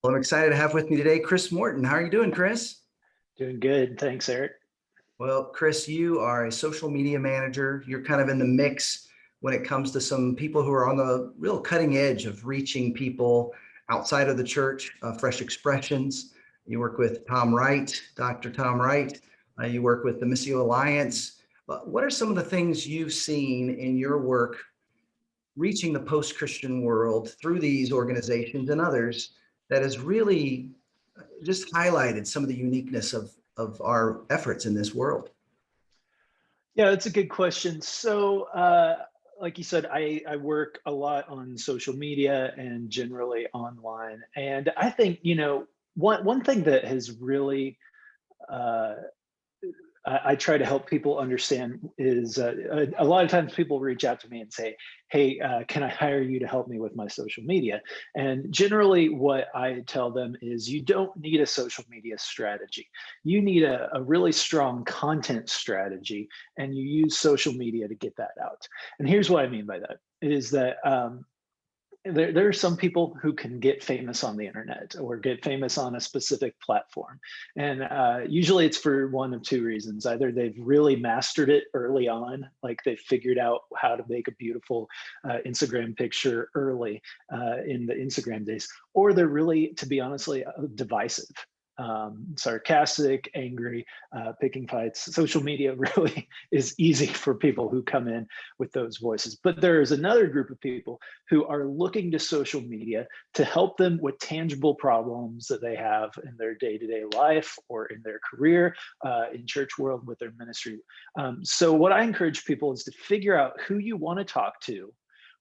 Well, I'm excited to have with me today Chris Morton. How are you doing, Chris? Doing good. Thanks, Eric. Well, Chris, you are a social media manager. You're kind of in the mix when it comes to some people who are on the real cutting edge of reaching people outside of the church, fresh expressions. You work with Tom Wright, Dr. Tom Wright. You work with the Missio Alliance. But what are some of the things you've seen in your work reaching the post-Christian world through these organizations and others that has really just highlighted some of the uniqueness of our efforts in this world? Yeah, that's a good question. Like you said, I work a lot on social media and generally online. And I think, one thing that has really uh, I try to help people understand is a lot of times people reach out to me and say, "Hey, can I hire you to help me with my social media?" And generally, what I tell them is, you don't need a social media strategy. You need a really strong content strategy, and you use social media to get that out. And here's what I mean by that: is that there are some people who can get famous on the internet or get famous on a specific platform. And usually it's for one of two reasons. Either they've really mastered it early on, like they've figured out how to make a beautiful Instagram picture early in the Instagram days, or they're really, to be honestly, divisive, sarcastic, angry, picking fights. Social media really is easy for people who come in with those voices. But there is another group of people who are looking to social media to help them with tangible problems that they have in their day-to-day life or in their career, in church world with their ministry. So what I encourage people is to figure out who you want to talk to,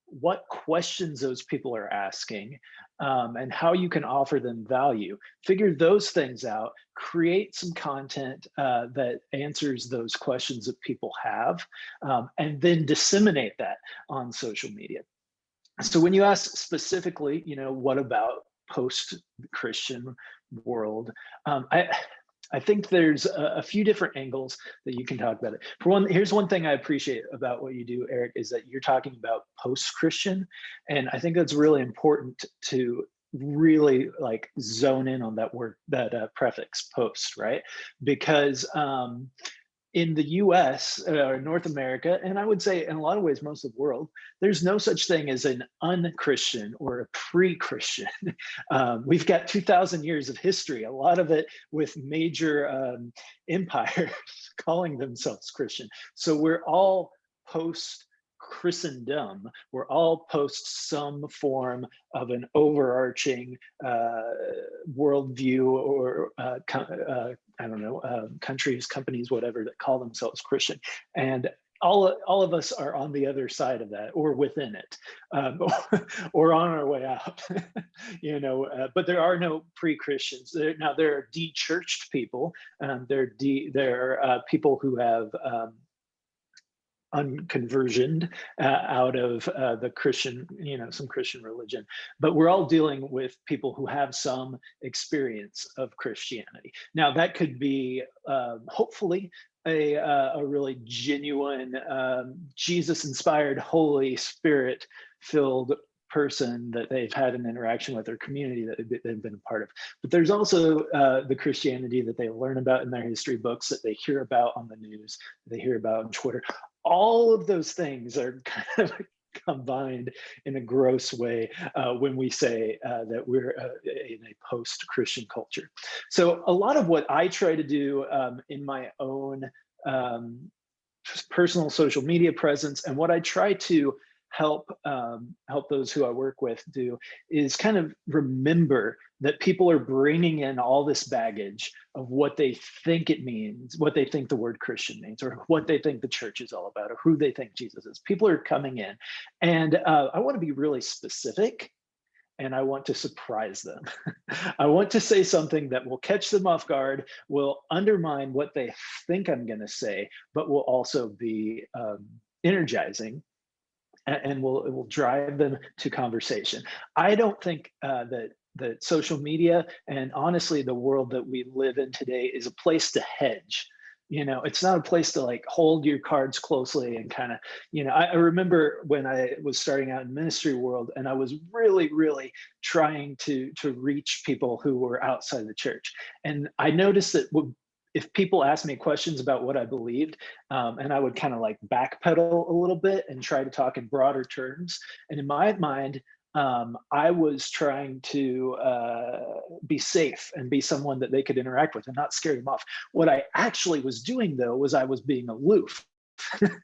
what questions those people are asking, and how you can offer them value. Figure those things out, create some content that answers those questions that people have, and then disseminate that on social media. So when you ask specifically, what about post-Christian world? I think there's a few different angles that you can talk about it. For one, here's one thing I appreciate about what you do, Eric, is that you're talking about post-Christian, and I think that's really important to really like zone in on that word, that prefix post, right? Because in the US or North America, and I would say in a lot of ways, most of the world, there's no such thing as an unchristian or a pre-Christian. We've got 2,000 years of history, a lot of it with major empires calling themselves Christian. So we're all post Christendom. We're all post some form of an overarching worldview or I don't know, countries, companies, whatever, that call themselves Christian. And all of us are on the other side of that or within it, or on our way out. But there are no pre-Christians. Now there are de-churched people. There are people who have unconversioned out of the Christian, some Christian religion. But we're all dealing with people who have some experience of Christianity. Now, that could be hopefully a really genuine, Jesus-inspired, Holy Spirit-filled person that they've had an interaction with, their community that they've been a part of. But there's also the Christianity that they learn about in their history books, that they hear about on the news, they hear about on Twitter. All of those things are kind of combined in a gross way when we say that we're in a post-Christian culture. So a lot of what I try to do in my own personal social media presence, and what I try to help those who I work with do, is kind of remember that people are bringing in all this baggage of what they think it means, what they think the word Christian means, or what they think the church is all about, or who they think Jesus is. People are coming in, and I want to be really specific, and I want to surprise them. I want to say something that will catch them off guard, will undermine what they think I'm going to say, but will also be energizing, and it will drive them to conversation. I don't think that social media, and honestly the world that we live in today, is a place to hedge. It's not a place to like hold your cards closely and kind of, I remember when I was starting out in ministry world, and I was really, really trying to reach people who were outside the church. And I noticed that if people asked me questions about what I believed, and I would kind of like backpedal a little bit and try to talk in broader terms. And in my mind, I was trying to be safe and be someone that they could interact with and not scare them off. What I actually was doing, though, was I was being aloof.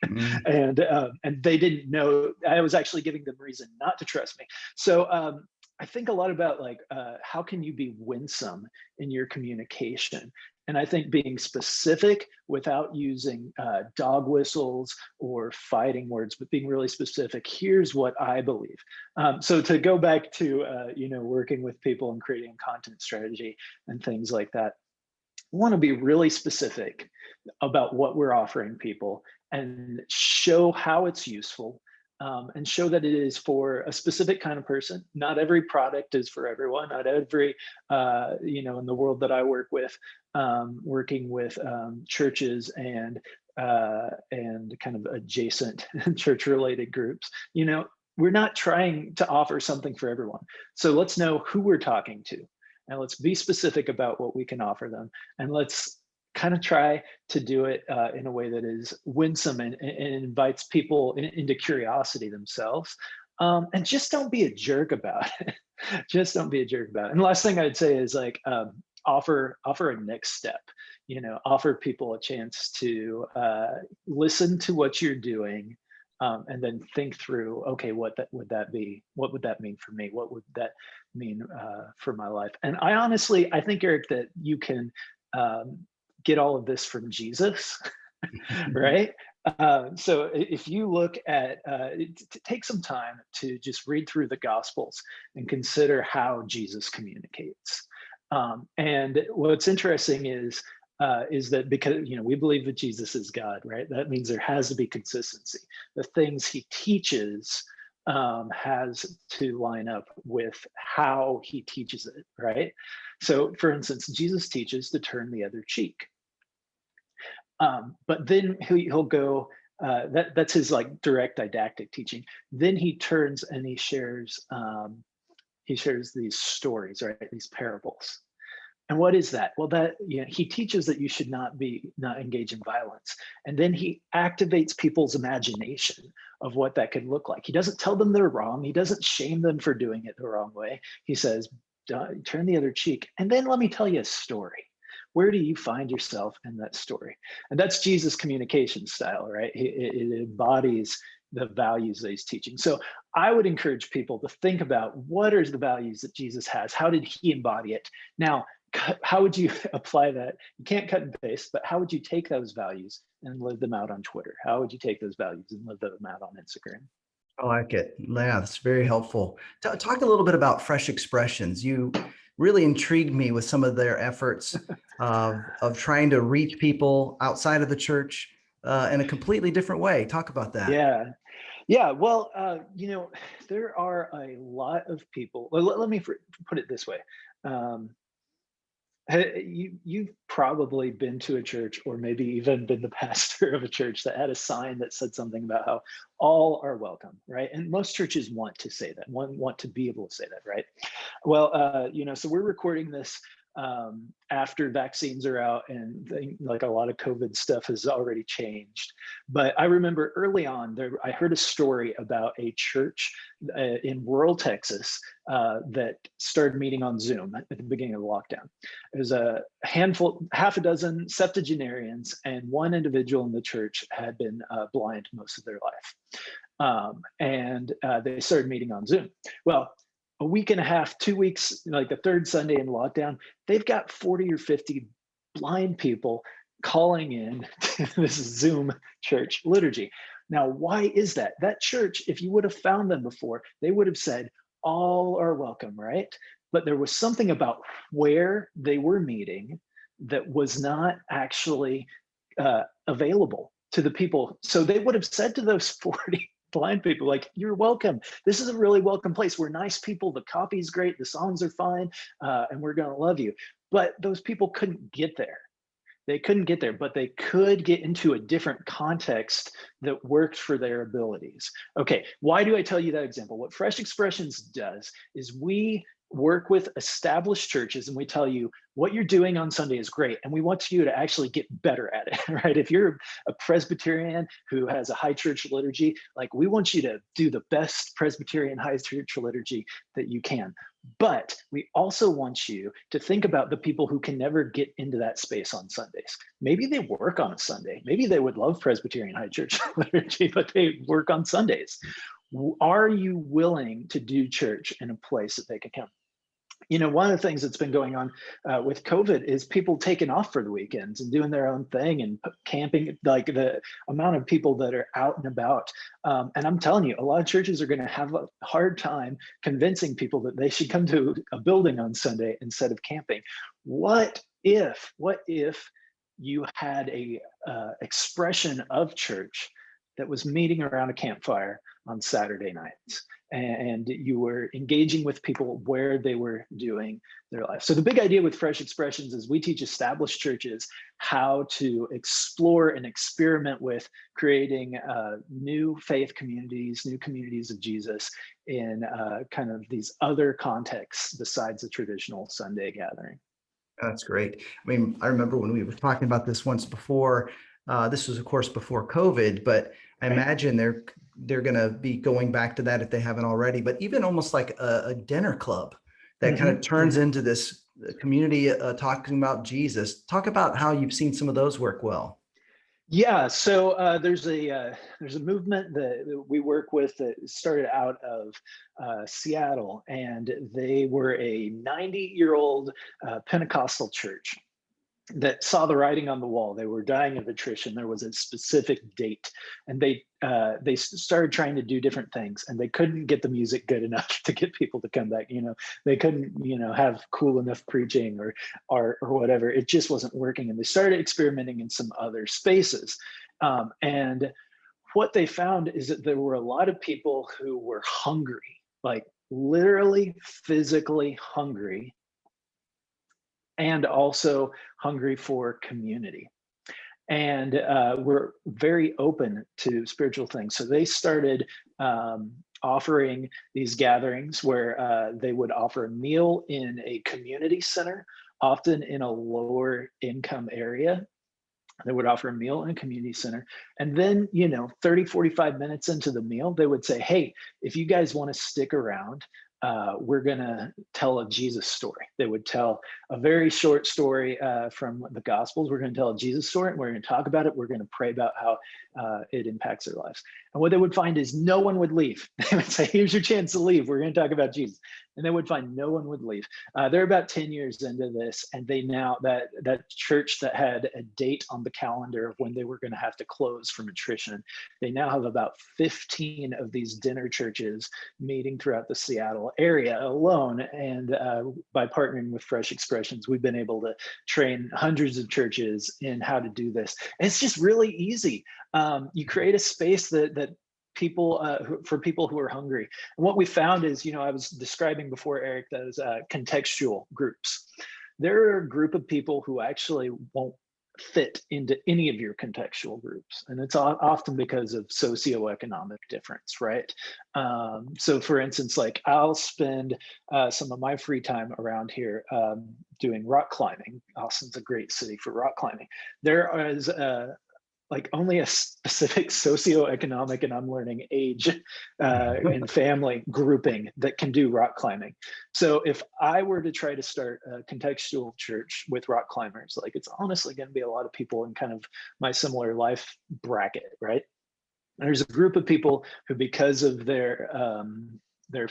Mm. And they didn't know I was actually giving them reason not to trust me. So I think a lot about like how can you be winsome in your communication, and I think being specific without using dog whistles or fighting words, but being really specific. Here's what I believe. So to go back to working with people and creating a content strategy and things like that, want to be really specific about what we're offering people and show how it's useful, and show that it is for a specific kind of person. Not every product is for everyone. Not every, in the world that I work with, working with churches and kind of adjacent church related groups, we're not trying to offer something for everyone. So let's know who we're talking to, and let's be specific about what we can offer them, and let's kind of try to do it in a way that is winsome and invites people into curiosity themselves. And just don't be a jerk about it. Just don't be a jerk about it. And the last thing I'd say is like, offer a next step. Offer people a chance to listen to what you're doing, and then think through, okay, what that would that be? What would that mean for me? What would that mean for my life? And I think, Eric, that you can get all of this from Jesus, right? So if you look at, take some time to just read through the Gospels and consider how Jesus communicates. And what's interesting is that because we believe that Jesus is God, right? That means there has to be consistency. The things he teaches has to line up with how he teaches it, right? So, for instance, Jesus teaches to turn the other cheek, but then he'll go. That's his like direct didactic teaching. Then he turns and he shares. He shares these stories, right? These parables. And what is that? Well, that he teaches that you should not engage in violence, and then he activates people's imagination of what that could look like. He doesn't tell them they're wrong. He doesn't shame them for doing it the wrong way. He says, "Turn the other cheek," and then let me tell you a story. Where do you find yourself in that story? And that's Jesus' communication style, right? It embodies the values that he's teaching. So I would encourage people to think about what are the values that Jesus has? How did he embody it? Now, how would you apply that? You can't cut and paste, but how would you take those values and live them out on Twitter? How would you take those values and live them out on Instagram? I like it. Yeah, that's very helpful. Talk a little bit about Fresh Expressions. You really intrigued me with some of their efforts of trying to reach people outside of the church in a completely different way. Talk about that. Yeah. Yeah. Well, there are a lot of people. Well, let me put it this way. Um, you've probably been to a church, or maybe even been the pastor of a church that had a sign that said something about how all are welcome, right? And most churches want to say that, want to be able to say that, right? Well, so we're recording this after vaccines are out, and like a lot of COVID stuff has already changed. But I remember early on, I heard a story about a church in rural Texas that started meeting on Zoom at the beginning of the lockdown. It was a handful, half a dozen septuagenarians, and one individual in the church had been blind most of their life. And they started meeting on Zoom. Well, a week and a half, 2 weeks, like the third Sunday in lockdown, they've got 40 or 50 blind people calling in to this Zoom church liturgy. Now, why is that? That church, if you would have found them before, they would have said, all are welcome, right? But there was something about where they were meeting that was not actually available to the people. So they would have said to those 40 blind people, like, you're welcome. This is a really welcome place. We're nice people. The coffee's great. The songs are fine. And we're going to love you. But those people couldn't get there. They couldn't get there, but they could get into a different context that worked for their abilities. Okay, why do I tell you that example? What Fresh Expressions does is we work with established churches and we tell you what you're doing on Sunday is great. And we want you to actually get better at it, right? If you're a Presbyterian who has a high church liturgy, like we want you to do the best Presbyterian high church liturgy that you can. But we also want you to think about the people who can never get into that space on Sundays. Maybe they work on a Sunday. Maybe they would love Presbyterian high church liturgy, but they work on Sundays. Are you willing to do church in a place that they can come? One of the things that's been going on with COVID is people taking off for the weekends and doing their own thing and camping, like the amount of people that are out and about. And I'm telling you, a lot of churches are going to have a hard time convincing people that they should come to a building on Sunday instead of camping. What if you had a expression of church that was meeting around a campfire on Saturday nights, and you were engaging with people where they were doing their life? So the big idea with Fresh Expressions is we teach established churches how to explore and experiment with creating new faith communities, new communities of Jesus in kind of these other contexts besides the traditional Sunday gathering. That's great. I mean, I remember when we were talking about this once before. This was, of course, before COVID, but I Right? imagine they're going to be going back to that if they haven't already. But even almost like a dinner club that kind of turns into this community talking about Jesus. Talk about how you've seen some of those work well. Yeah, so there's a movement that we work with that started out of Seattle, and they were a 90-year-old Pentecostal church that saw the writing on the wall. They were dying of attrition. There was a specific date, and they started trying to do different things, and they couldn't get the music good enough to get people to come back. They couldn't have cool enough preaching or art or whatever. It just wasn't working, and they started experimenting in some other spaces. And what they found is that there were a lot of people who were hungry, like literally physically hungry, and also hungry for community. And we're very open to spiritual things. So they started offering these gatherings where they would offer a meal in a community center, often in a lower income area. They would offer a meal in a community center. And then, 30, 45 minutes into the meal, they would say, hey, if you guys want to stick around, we're going to tell a Jesus story. They would tell a very short story from the Gospels. We're going to tell a Jesus story, and we're going to talk about it. We're going to pray about how it impacts their lives. And what they would find is no one would leave. They would say, here's your chance to leave. We're going to talk about Jesus. And they would find no one would leave. They're about 10 years into this, and they now, that church that had a date on the calendar of when they were going to have to close from attrition, they now have about 15 of these dinner churches meeting throughout the Seattle area alone. And by partnering with Fresh Expressions, we've been able to train hundreds of churches in how to do this. And it's just really easy. You create a space that people for people who are hungry. And what we found is, I was describing before, Eric, those contextual groups. There are a group of people who actually won't fit into any of your contextual groups, and it's often because of socioeconomic difference, right? So for instance, like I'll spend some of my free time around here doing rock climbing. Austin's a great city for rock climbing. There is like only a specific socioeconomic, and I'm learning, age and family grouping that can do rock climbing. So if I were to try to start a contextual church with rock climbers, like it's honestly going to be a lot of people in kind of my similar life bracket, right? There's a group of people who, because of their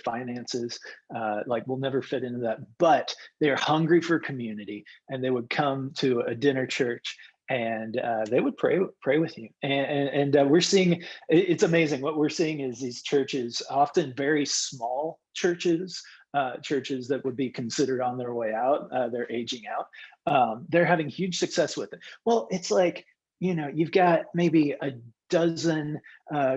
finances, like will never fit into that, but they're hungry for community, and they would come to a dinner church, and they would pray with you. And we're seeing, it's amazing. What we're seeing is these churches, often very small churches, churches that would be considered on their way out, they're aging out. They're having huge success with it. Well, it's like, you've got maybe a dozen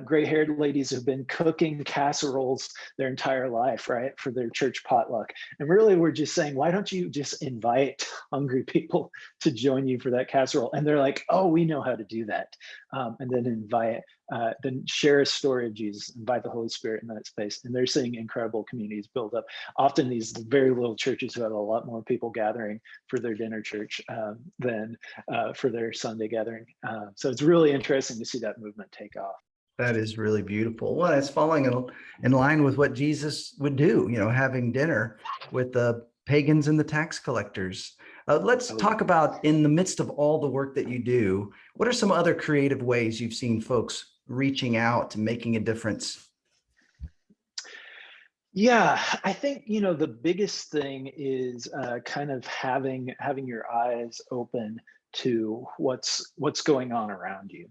gray-haired ladies who've been cooking casseroles their entire life, right, for their church potluck. And really, we're just saying, why don't you just invite hungry people to join you for that casserole? And they're like, oh, we know how to do that. And then then share a story of Jesus, invite the Holy Spirit in that space. And they're seeing incredible communities build up. Often these very little churches who have a lot more people gathering for their dinner church than for their Sunday gathering. So it's really interesting to see that movement take off. That is really beautiful. Well, it's falling in line with what Jesus would do, having dinner with the pagans and the tax collectors. Let's Oh, talk about, in the midst of all the work that you do, what are some other creative ways you've seen folks reaching out and making a difference? yeah, I think the biggest thing is kind of having your eyes open to what's going on around you.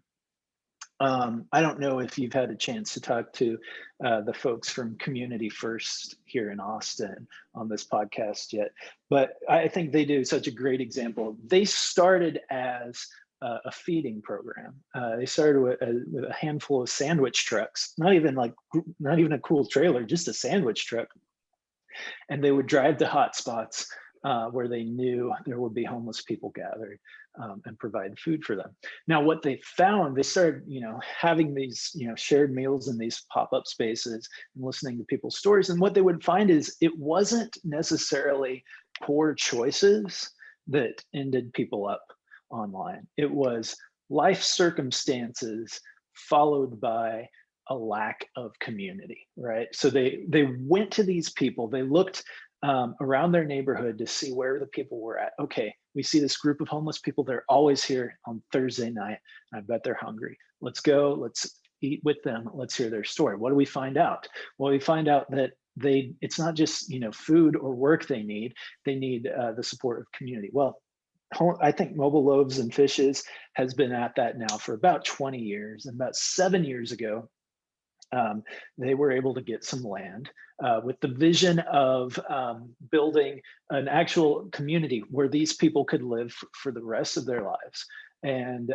I don't know if you've had a chance to talk to the folks from Community First here in Austin on this podcast yet, but I think they do such a great example. They started as a feeding program. They started with a handful of sandwich trucks, not even a cool trailer, just a sandwich truck, and they would drive to hot spots where they knew there would be homeless people gathered and provide food for them. Now, what they found, they started, having these, shared meals in these pop-up spaces and listening to people's stories. And what they would find is it wasn't necessarily poor choices that ended people up online. It was life circumstances followed by a lack of community, right? So they went to these people, they looked around their neighborhood to see where the people were at. Okay, we see this group of homeless people. They're always here on Thursday night. I bet they're hungry. Let's go. Let's eat with them. Let's hear their story. What do we find out? Well, we find out that it's not just food or work they need. They need the support of community. Well, I think Mobile Loaves and Fishes has been at that now for about 20 years. And about 7 years ago, they were able to get some land with the vision of building an actual community where these people could live for the rest of their lives. And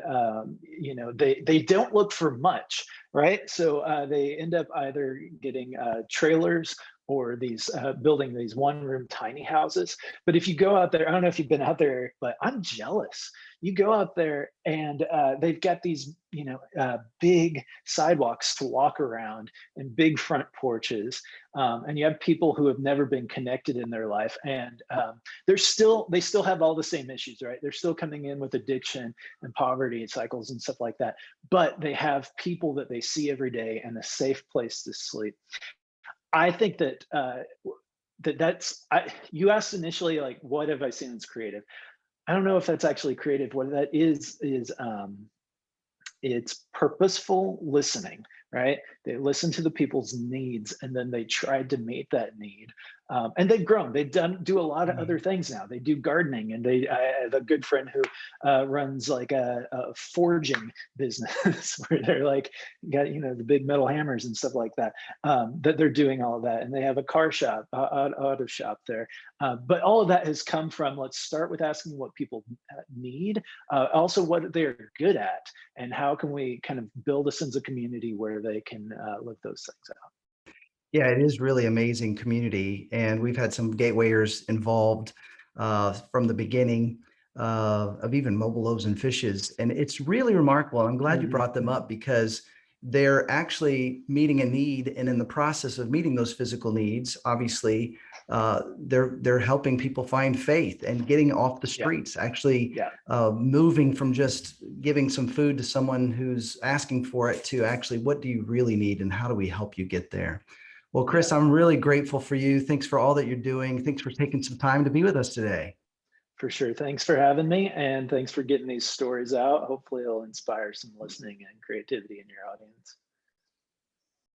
they don't look for much, right? So they end up either getting trailers or these building these one-room tiny houses. But if you go out there, I don't know if you've been out there, but I'm jealous. You go out there and they've got these big sidewalks to walk around and big front porches, and you have people who have never been connected in their life, and they still have all the same issues, right? They're still coming in with addiction and poverty cycles and stuff like that, but they have people that they see every day and a safe place to sleep. I think that you asked initially, like, what have I seen that's creative? I don't know if that's actually creative. What that is it's purposeful listening, right? They listen to the people's needs and then they tried to meet that need. And they've grown. They do a lot of other things now. They do gardening, and I have a good friend who runs like a forging business where they're like got the big metal hammers and stuff like that. That they're doing all of that, and they have a car shop, auto shop there. But all of that has come from, let's start with asking what people need, also what they're good at, and how can we kind of build a sense of community where they can live those things out. Yeah, it is really amazing community, and we've had some gatewayers involved from the beginning of even Mobile Loaves and Fishes, and it's really remarkable. I'm glad you Mhm. brought them up because they're actually meeting a need, and in the process of meeting those physical needs, obviously, they're helping people find faith and getting off the Yeah, streets. Actually, yeah. moving from just giving some food to someone who's asking for it to actually, what do you really need, and how do we help you get there? Well, Yeah, Chris, I'm really grateful for you. Thanks for all that you're doing. Thanks for taking some time to be with us today. for sure. Thanks for having me, and thanks for getting these stories out. Hopefully it'll inspire some listening and creativity in your audience.